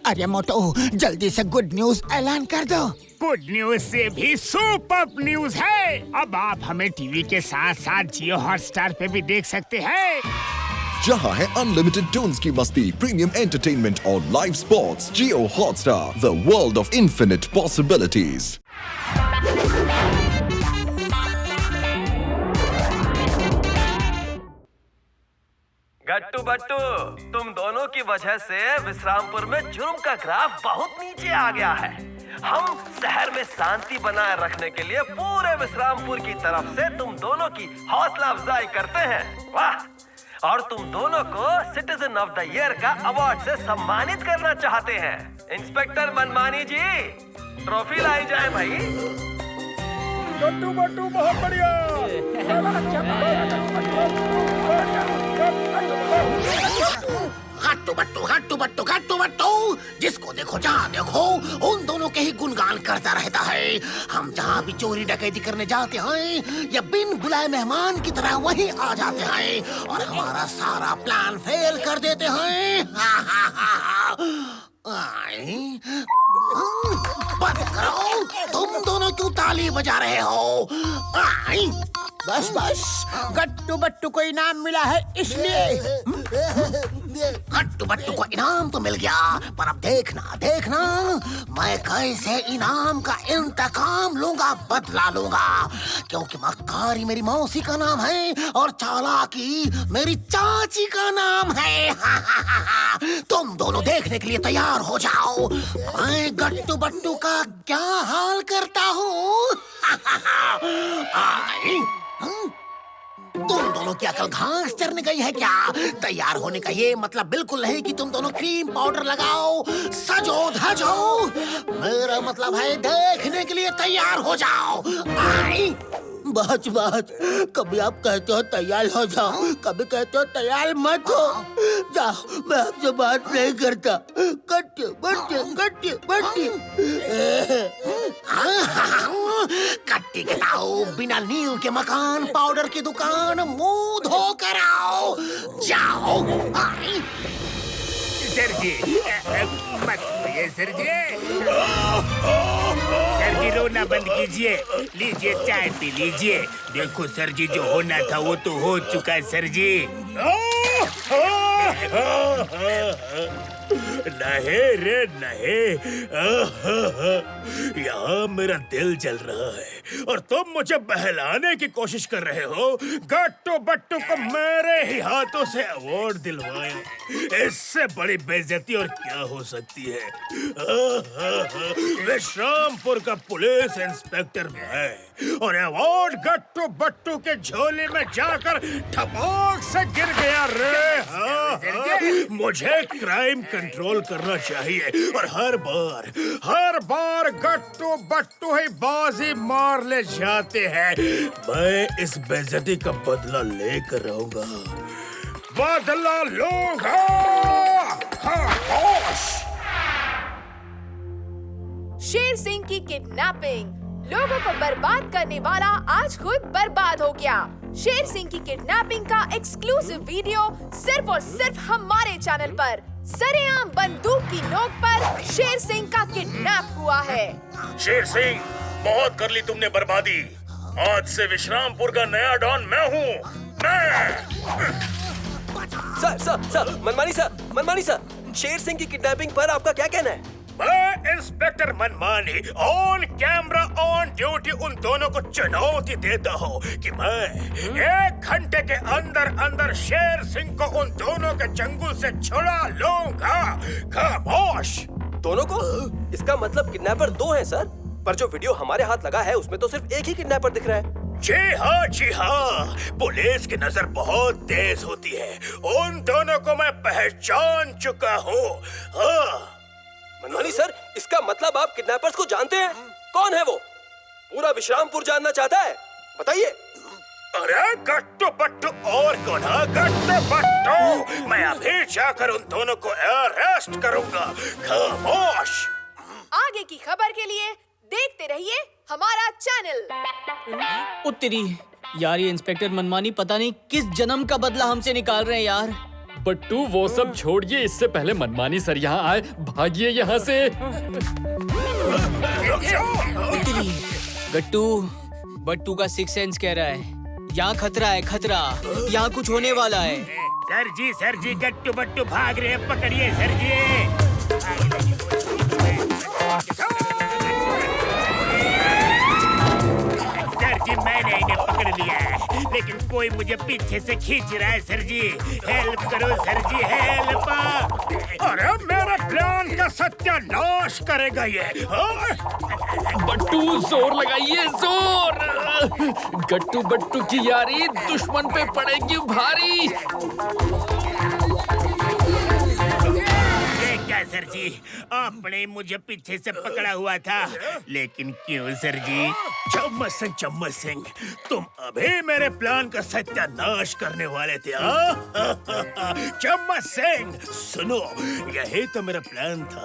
अरे मोटू, जल्दी से गुड न्यूज ऐलान कर दो। गुड न्यूज से भी सुपर न्यूज है। अब आप हमें टीवी के साथ साथ जियो हॉटस्टार पे भी देख सकते हैं, जहां है अनलिमिटेड टून्स की मस्ती, प्रीमियम एंटरटेनमेंट और live sports. Jio Hotstar, the world of infinite possibilities. Guttu Battu, तुम दोनों की वजह से विश्रामपुर में जुर्म का ग्राफ बहुत नीचे आ गया है। हम शहर में शांति बनाए रखने के लिए पूरे विश्रामपुर की तरफ से तुम दोनों की हौसला अफजाई करते हैं। वाह! और तुम दोनों को सिटीजन ऑफ द ईयर का अवार्ड से सम्मानित करना चाहते हैं। इंस्पेक्टर मनमानी जी, ट्रॉफी लाई जाए भाई। गट्टू बट्टू बहुत बढ़िया। गट्टू बट्टू, जिसको देखो जहाँ देखो उन दोनों के ही गुणगान करता रहता है। हम जहाँ भी चोरी डकैती करने जाते हैं या बिन बुलाए मेहमान की तरह वहीं आ जाते हैं और हमारा सारा प्लान फेल कर देते हैं। बंद करो, तुम दोनों क्यों ताली बजा रहे हो? बस गट्टू बट्टू को इनाम मिला है इसलिए। गट्टू बट्टू को इनाम तो मिल गया, पर अब देखना मैं कैसे इनाम का इंतकाम लूंगा, बदला लूंगा। क्योंकि मक्कारी मेरी मौसी का नाम है और चालाकी मेरी चाची का नाम है। तुम दोनों देखने के लिए तैयार हो जाओ, मैं गट्टू बट्टू का क्या हाल करता हूँ। तुम दोनों की अकल घास चरने गई है क्या? तैयार होने का ये मतलब बिल्कुल नहीं कि तुम दोनों क्रीम पाउडर लगाओ, सजो धजो। मेरा मतलब है देखने के लिए तैयार हो जाओ। बच कभी आप कहते हो तैयार हो जाओ, कभी कहते हो तैयार मत हो जाओ। मैं आपसे बात नहीं करता। कट्टी के ताऊ, बिना नींव के मकान, पाउडर की दुकान, मुंह धो कर आओ। जाओ। सर जी, मत रोइए सर जी। सर जी, रोना बंद कीजिए। लीजिए चाय पी लीजिए। देखो सर जी, जो होना था वो तो हो चुका है सर जी। नहीं रे नहीं, यहाँ मेरा दिल जल रहा है और तुम मुझे बहलाने की कोशिश कर रहे हो। गट्टू बट्टू को मेरे ही हाथों से अवार्ड दिलवाया, इससे बड़ी बेइज्जती और क्या हो सकती है। विश्रामपुर का पुलिस इंस्पेक्टर है और अवार्ड गट्टू बट्टू के झोले में जाकर ठपोक से गिर गया रे। मुझे क्राइम कंट्रोल करना चाहिए और हर बार गट्टू बट्टू ही बाजी मार ले जाते हैं। मैं इस बेइज्जती का बदला लेकर रहूंगा, बदला लूंगा। शेर सिंह की किडनैपिंग, लोगों को बर्बाद करने वाला आज खुद बर्बाद हो गया। शेर सिंह की किडनैपिंग का एक्सक्लूसिव वीडियो सिर्फ और सिर्फ हमारे चैनल पर। सरेआम बंदूक की नोक पर शेर सिंह का किडनैप हुआ है। शेर सिंह, बहुत कर ली तुमने बर्बादी। आज से विश्रामपुर का नया डॉन मैं हूँ। सर, मनमानी सर, शेर सिंह की किडनैपिंग पर आपका क्या कहना है? मैं इंस्पेक्टर मनमानी ऑन कैमरा ऑन ड्यूटी उन दोनों को चुनौती देता हूँ कि मैं 1 घंटे के अंदर शेर सिंह को उन दोनों के चंगुल से छुड़ा लूंगा। खामोश। दोनों को? इसका मतलब किडनैपर 2 हैं सर, पर जो वीडियो हमारे हाथ लगा है उसमें तो सिर्फ एक ही किडनैपर दिख रहा है। जी हाँ, पुलिस की नजर बहुत तेज होती है। उन दोनों को मैं पहचान चुका हूँ। हाँ। मनमानी सर, इसका मतलब आप किडनैपर्स को जानते हैं? कौन है वो? पूरा विश्रामपुर जानना चाहता है, बताइए। अरे गट्टू बट्टू और कौन? गट्टू बट्टू, मैं अभी जाकर उन दोनों को अरेस्ट करूंगा। खामोश। आगे की खबर के लिए देखते रहिए हमारा चैनल। उत्तरी यार, ये इंस्पेक्टर मनमानी पता नहीं किस जन्म का बदला हमसे निकाल रहे हैं यार। बट्टू वो सब छोड़िए, इससे पहले मनमानी सर यहाँ आए, भागिए यहाँ से। गट्टू, बट्टू का सिक्स सेंस कह रहा है यहाँ खतरा है, खतरा, यहाँ कुछ होने वाला है। सर जी गट्टू बट्टू भाग रहे हैं, पकड़िए सर जी। सर जी मैंने इन्हें पकड़ लिया है, लेकिन कोई मुझे पीछे से खींच रहा है सर जी। हेल्प करो सर जी, हेल्प। अरे मेरे प्लान का सत्यानाश करेगा ये। बट्टू जोर लगाइए, जोर। गट्टू बट्टू की यारी दुश्मन पे पड़ेगी भारी। क्या सर जी, आपने मुझे पीछे से पकड़ा हुआ था, लेकिन क्यों सर जी? चम्मच सिंह, तुम अभी मेरे प्लान का सत्यानाश करने वाले थे। चम्मच सिंह सुनो, यही तो मेरा प्लान था।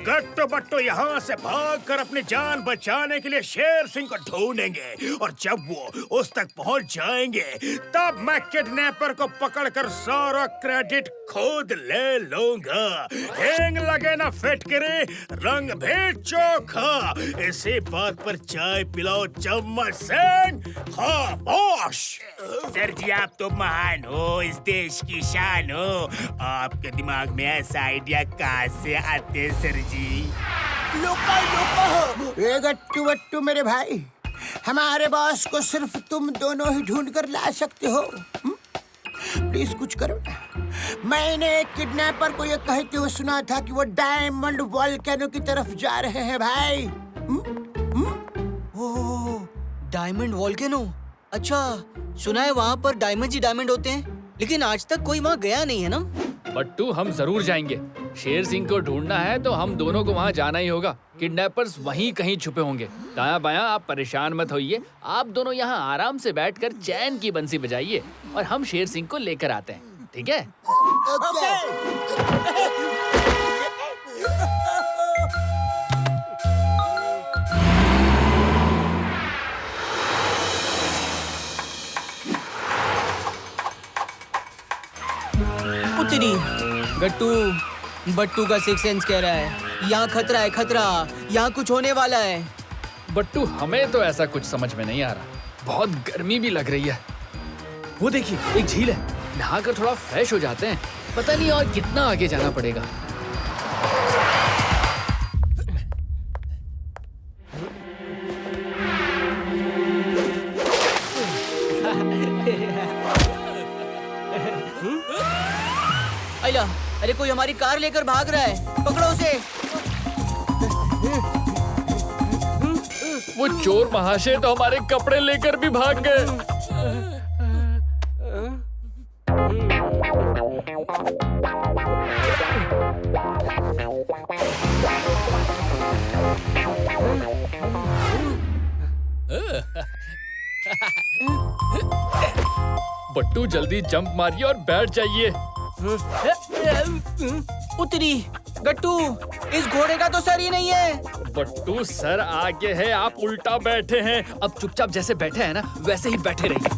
गट्टू बट्टू यहाँ से भागकर अपनी जान बचाने के लिए शेर सिंह को ढूंढेंगे, और जब वो उस तक पहुँच जाएंगे तब मैं किडनैपर को पकड़कर सारा क्रेडिट खुद ले लूंगा। हेंग लगे ना फिटकरी, रंग भी चोखा। इसी बात पर चाय पिलाओ चम्मच सिंह, खामोश। सर जी आप तो महान हो, इस देश की शान हो। आपके दिमाग में ऐसा आइडिया कहाँ से आते सर जी? लोका ये गट्टू बट्टू मेरे भाई, हमारे बॉस को सिर्फ तुम दोनों ही ढूंढ कर ला सकते हो। प्लीज कुछ करो। मैंने एक किडनैपर को ये कहते हुए सुना था कि वो डायमंड वॉल्केनो की तरफ जा रहे हैं भाई। ओह, डायमंड वॉल्केनो। अच्छा, सुना है वहाँ पर डायमंड ही डायमंड होते हैं, लेकिन आज तक कोई वहाँ गया नहीं है ना। बट्टू हम जरूर जाएंगे। शेर सिंह को ढूंढना है तो हम दोनों को वहाँ जाना ही होगा। किडनैपर्स वहीं कहीं छुपे होंगे। दायां बायां आप परेशान मत होइए, आप दोनों यहाँ आराम से बैठकर चैन की बंसी बजाइए और हम शेर सिंह को लेकर आते हैं, ठीक है? उतरी। गट्टू बट्टू का सिक्स सेंस कह रहा है यहाँ खतरा है, खतरा, यहाँ कुछ होने वाला है। बट्टू हमें तो ऐसा कुछ समझ में नहीं आ रहा, बहुत गर्मी भी लग रही है। वो देखिए एक झील है, नहाकर थोड़ा फ्रेश हो जाते हैं। पता नहीं और कितना आगे जाना पड़ेगा। अला, अरे कोई हमारी कार लेकर भाग रहा है, पकड़ो उसे। वो चोर महाशय तो हमारे कपड़े लेकर भी भाग गए। बट्टू जल्दी जंप मारिए और बैठ जाइए। उतरी। गट्टू इस घोड़े का तो सर ही नहीं है। बट्टू सर आगे है, आप उल्टा बैठे हैं। अब चुपचाप जैसे बैठे हैं ना वैसे ही बैठे रहिए।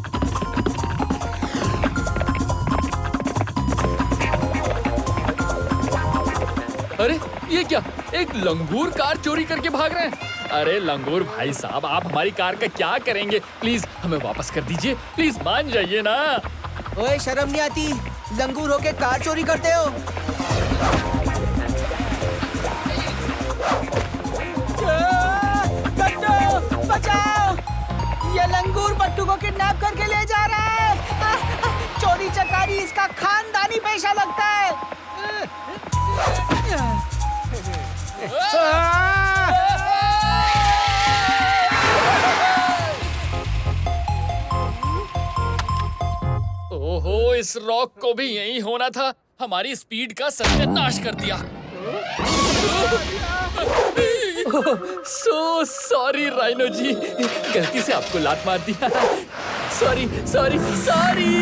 अरे ये क्या, एक लंगूर कार चोरी करके भाग रहे हैं। अरे लंगूर भाई साहब, आप हमारी कार का क्या करेंगे? प्लीज हमें वापस कर दीजिए, प्लीज मान जाइए ना। ओए शर्म नहीं आती, लंगूर होके कार चोरी करते हो? गट्टू बचाओ, ये लंगूर बट्टू को किडनैप करके ले जा रहा है। चोरी चकारी इसका खानदानी पेशा लगता है। ओहो, इस रॉक को भी यही होना था, हमारी स्पीड का सत्यानाश कर दिया। सो सॉरी राइनो जी, गलती से आपको लात मार दिया। Sorry sorry sorry.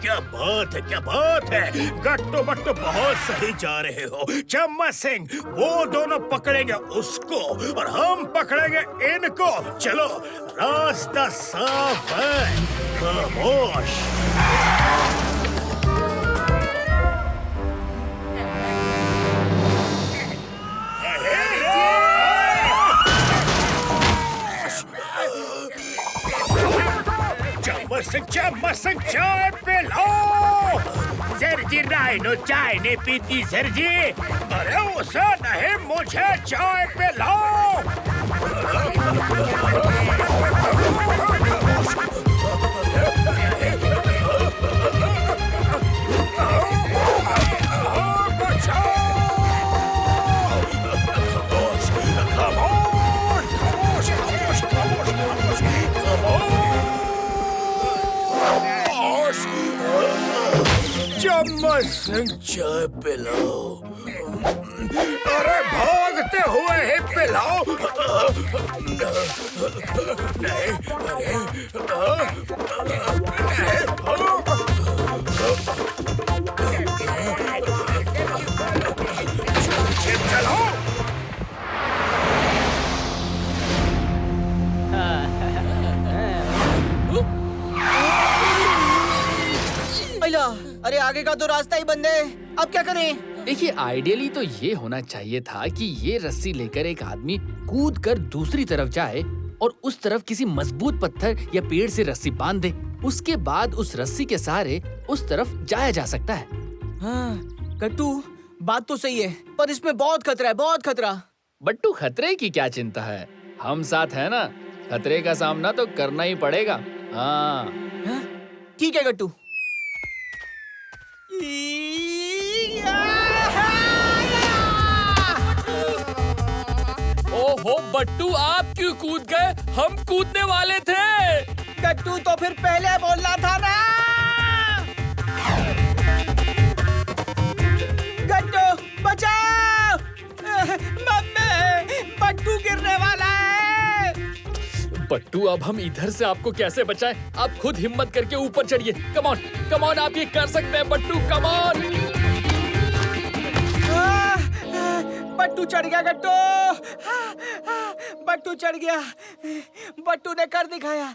क्या बात है, क्या बात है। गट्टू बट्टू बहुत सही जा रहे हो। चम्मच सिंह, वो दोनों पकड़ेंगे उसको और हम पकड़ेंगे इनको। चलो, रास्ता साफ है। खामोश। चम्मच सिंह, चाय पिलाओ। सरजी राइनो चाय नहीं पीती सरजी। अरे उसे नहीं, मुझे चाय पिलाओ। चम्मच सिंह, चाय पिलाओ। अरे भागते हुए ही पिलाओ। चलो। अरे आगे का तो रास्ता ही बंद है, अब क्या करें? देखिए, आइडियली तो ये होना चाहिए था कि ये रस्सी लेकर एक आदमी कूद कर दूसरी तरफ जाए और उस तरफ किसी मजबूत पत्थर या पेड़ से रस्सी बांध दे। उसके बाद उस रस्सी के सहारे उस तरफ जाया जा सकता है। हाँ, गट्टू बात तो सही है, पर इसमें बहुत खतरा है, बहुत खतरा। बट्टू, खतरे की क्या चिंता है, हम साथ है ना। खतरे का सामना तो करना ही पड़ेगा। हाँ, ठीक है गट्टू। ओहो बट्टू, आप क्यों कूद गए? हम कूदने वाले थे। गट्टू, तो फिर पहले बोलना था ना। गट्टू बचाओ, मम्मी, बट्टू गिरने वाला है। बट्टू, अब हम इधर से आपको कैसे बचाएं? आप खुद हिम्मत करके ऊपर चढ़िए। कम ऑन, कम ऑन, आप ये कर सकते हैं बट्टू, कम ऑन। बट्टू चढ़ गया गट्टू, बट्टू चढ़ गया, बट्टू ने कर दिखाया।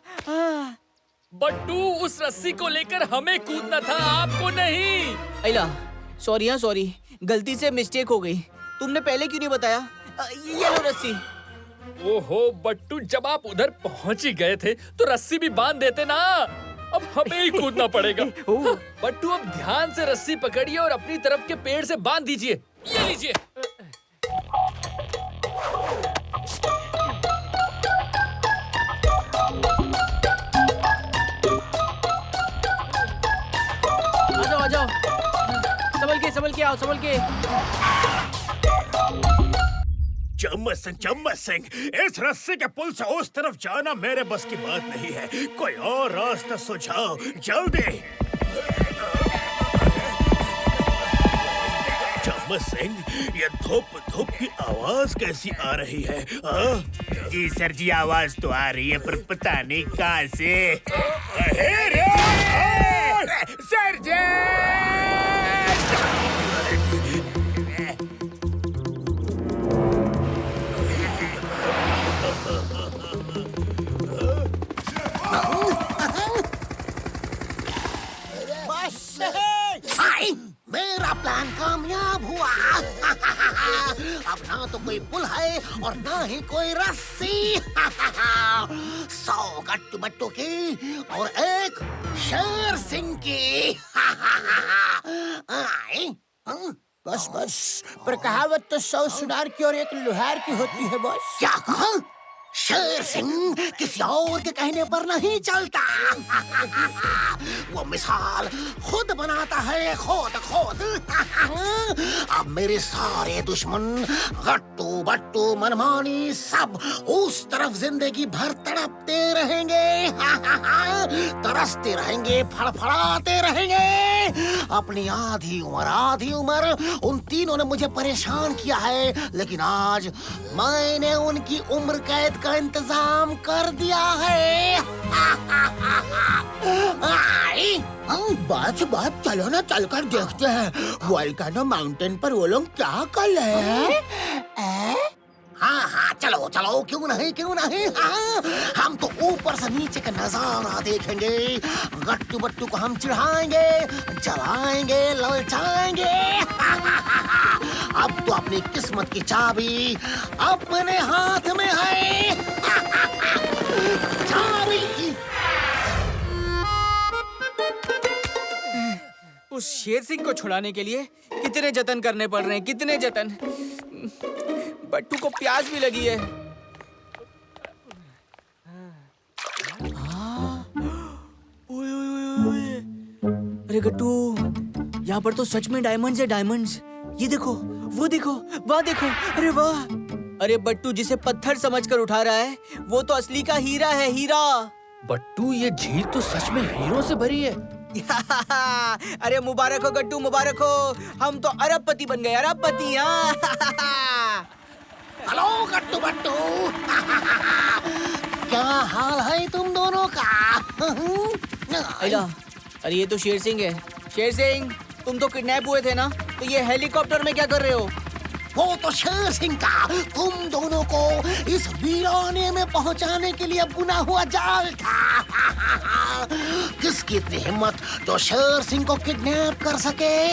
बट्टू, उस रस्सी को लेकर हमें कूदना था, आपको नहीं। अला, सॉरी, हाँ सॉरी, गलती से मिस्टेक हो गई। तुमने पहले क्यों नहीं बताया? ये लो रस्सी। ओहो बट्टू, जब आप उधर पहुंच ही गए थे तो रस्सी भी बांध देते ना। अब हमें ही कूदना पड़ेगा। बट्टू, अब ध्यान से रस्सी पकड़िए और अपनी तरफ के पेड़ से बांध दीजिए। ये लीजिए। आ जाओ, संभल के आओ, संभल के। चम्मच सिंह, इस रस्सी के पुल से उस तरफ जाना मेरे बस की बात नहीं है। कोई और रास्ता सुझाओ, जल्दी। चम्मच सिंह, ये धूप की आवाज कैसी आ रही है? जी सर जी, आवाज तो आ रही है, पर पता नहीं कहाँ से। सर जी, मेरा प्लान कामयाब हुआ। अब ना तो कोई पुल है और ना ही कोई रस्सी। 100 गट्टू बट्टू की और एक शेर सिंह की। बस, पर कहावत तो 100 सुनार की और एक लुहार की होती है बॉस। क्या कहा? शेर सिंह किसी और के कहने पर नहीं चलता। वो मिसाल खुद बनाता है, खुद। अब मेरे सारे दुश्मन गट्टू बट्टू मनमानी सब उस तरफ जिंदगी भर तड़पते रहेंगे, तरसते रहेंगे, फड़फड़ाते रहेंगे। अपनी आधी उम्र उन तीनों ने मुझे परेशान किया है, लेकिन आज मैंने उनकी उम्र कैद का इंतजाम कर दिया है। बस चलो ना, चलकर देखते हैं वोल्केनो माउंटेन पर वो लोग क्या कर रहे हैं। हाँ हाँ चलो चलो, क्यों नहीं। हाँ, हम तो ऊपर से नीचे का नजारा देखेंगे। गट्टू बट्टू को हम चिढ़ाएंगे, जलाएंगे, ललचाएंगे। अब तो अपनी किस्मत की चाबी अपने हाथ में है। चाबी। उस शेर सिंह को छुड़ाने के लिए कितने जतन करने पड़ रहे हैं, कितने जतन। बट्टू को प्यास भी लगी है। ओए ओए ओए, अरे गट्टू, यहाँ पर तो सच में डायमंड्स है, डायमंड्स। ये देखो, वो देखो, वाह देखो, अरे वाह। अरे बट्टू जिसे पत्थर समझकर उठा रहा है, वो तो असली का हीरा है, हीरा। बट्टू, ये झील तो सच में हीरों से भरी है। अरे मुबारक हो गट्टू, मुबारक हो। हम तो अरबपति बन गए, अरबपति। हाँ। हेलो गट्टू बट्टू। क्या हाल है तुम दोनों का? अरे ये तो शेर सिंह है। शेर सिंह, तुम तो किडनैप हुए थे ना, तो ये हेलीकॉप्टर में क्या कर रहे हो? वो तो शेर सिंह का तुम दोनों को इस वीराने में पहुंचाने के लिए बुना हुआ जाल था। किसकी इतनी हिम्मत जो शेर सिंह को किडनैप कर सके?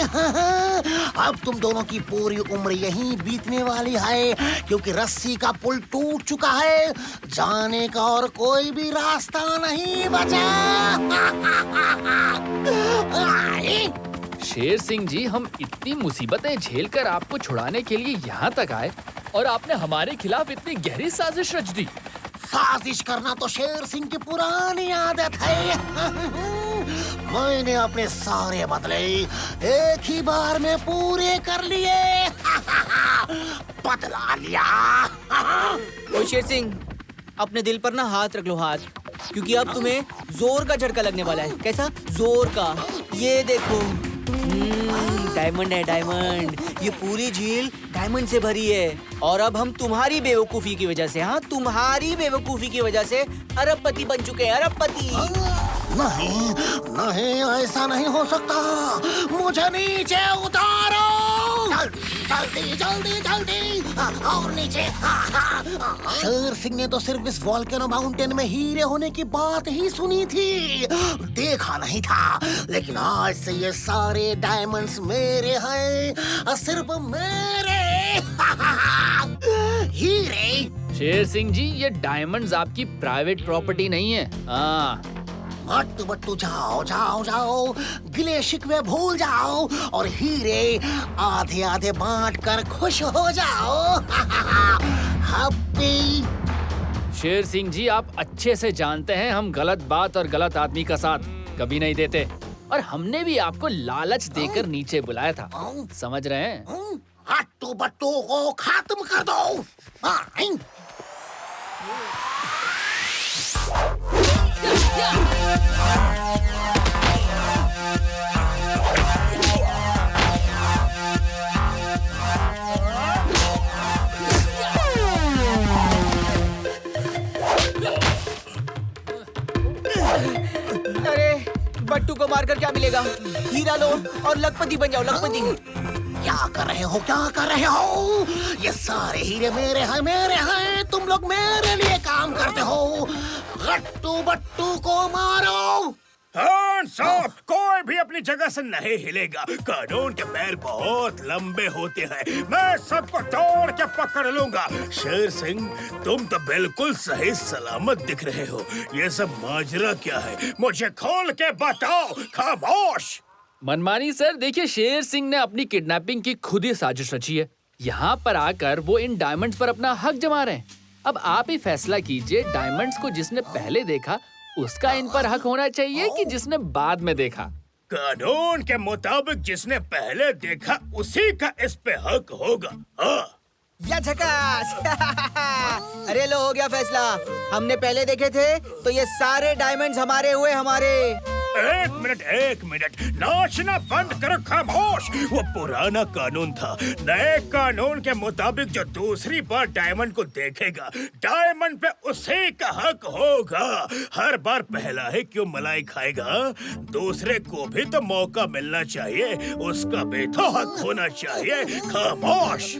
अब तुम दोनों की पूरी उम्र यहीं बीतने वाली है, क्योंकि रस्सी का पुल टूट चुका है। जाने का और कोई भी रास्ता नहीं बचा। शेर सिंह जी, हम इतनी मुसीबतें झेलकर आपको छुड़ाने के लिए यहाँ तक आए और आपने हमारे खिलाफ इतनी गहरी साजिश रच दी। साजिश करना तो शेर सिंह की पुरानी आदत है। मैंने अपने सारे बदले एक ही बार में पूरे कर लिए। बदला लिया। ओ शेर सिंह, अपने दिल पर ना हाथ रख लो, हाथ, क्योंकि अब तुम्हें जोर का झटका लगने वाला है। कैसा? जोर का। ये देखो, डायमंड है, डायमंड। ये पूरी झील डायमंड से भरी है। और अब हम तुम्हारी बेवकूफी की वजह से, हाँ, तुम्हारी बेवकूफी की वजह से अरबपति बन चुके हैं, अरबपति। नहीं नहीं, ऐसा नहीं हो सकता। मुझे नीचे उतारो, जल्दी जल्दी जल्दी, और नीचे। शेर सिंह ने तो सिर्फ इस वोल्केनो माउंटेन में हीरे होने की बात ही सुनी थी, देखा नहीं था। लेकिन आज से ये सारे डायमंड्स मेरे हैं, सिर्फ मेरे। हीरे। शेर सिंह जी, ये डायमंड्स आपकी प्राइवेट प्रॉपर्टी नहीं है। हाँ, गट्टू बट्टू, जाओ जाओ जाओ, गिले शिकवे भूल जाओ और हीरे आधे आधे बांट कर खुश हो जाओ। हैप्पी। शेर सिंह जी, आप अच्छे से जानते हैं हम गलत बात और गलत आदमी का साथ कभी नहीं देते, और हमने भी आपको लालच देकर नीचे बुलाया था, समझ रहे हैं? गट्टू बट्टू को खत्म कर दो। अरे बट्टू को मारकर क्या मिलेगा? हीरा लो और लखपति बन जाओ, लखपति। क्या कर रहे हो, क्या कर रहे हो? ये सारे हीरे मेरे हैं, तुम लोग मेरे लिए काम करते हो। गट्टू बट्टू को मारो। Hands up! कोई भी अपनी जगह से नहीं हिलेगा। कानून के पैर बहुत लंबे होते हैं, मैं सबको तोड़ के पकड़ लूंगा। शेर सिंह, तुम तो बिल्कुल सही सलामत दिख रहे हो। ये सब माजरा क्या है, मुझे खोल के बताओ। खामोश। मनमानी सर, देखिए, शेर सिंह ने अपनी किडनैपिंग की खुद ही साजिश रची है। यहाँ पर आकर वो इन डायमंड्स पर अपना हक जमा रहे हैं। अब आप ही फैसला कीजिए, डायमंड्स को जिसने पहले देखा उसका इन पर हक होना चाहिए कि जिसने बाद में देखा? कानून के मुताबिक जिसने पहले देखा उसी का इस पे हक होगा। हाँ। या झकास। अरे लो, हो गया फैसला। हमने पहले देखे थे तो ये सारे डायमंड्स हमारे हुए, हमारे। एक मिनट, नाचना बंद करो, खामोश। वो पुराना कानून था। नए कानून के मुताबिक जो दूसरी बार डायमंड को देखेगा, डायमंड पे उसी का हक होगा। हर बार पहला है क्यों मलाई खाएगा? दूसरे को भी तो मौका मिलना चाहिए, उसका भी तो हक होना चाहिए। खामोश।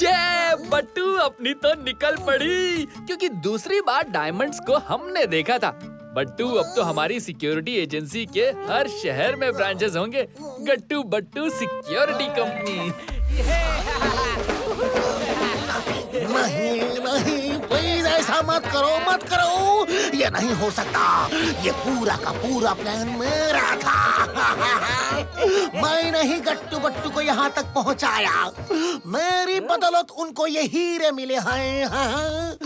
ये बट्टू अपनी तो निकल पड़ी, क्योंकि दूसरी बार डायमंड्स को हमने देखा था। बट्टू, अब तो हमारी सिक्योरिटी एजेंसी के हर शहर में ब्रांचेस होंगे। गट्टू बट्टू सिक्योरिटी कंपनी। नहीं, प्लीज ऐसा मत करो। ये नहीं हो सकता। ये पूरा का पूरा प्लान मेरा था। मैं नहीं गट्टू बट्टू को यहाँ तक पहुँचाया। मेरी बदौलत उनको ये हीरे मिले हैं।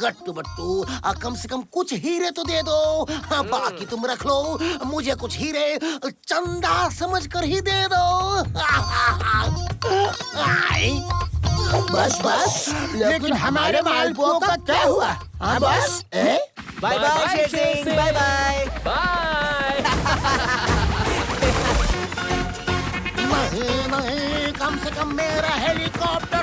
गट्टू बट्टू, कम से कम कुछ हीरे तो दे दो। बाकी तुम रख लो। मुझे कुछ हीरे चंदा समझकर ही दे दो। बस लेकिन हमारे मालपुओं का क्या हुआ? हाँ बस। Bye bye Sher Singh, bye bye. Bye. नहीं, कम से कम मेरा हेलीकॉप्टर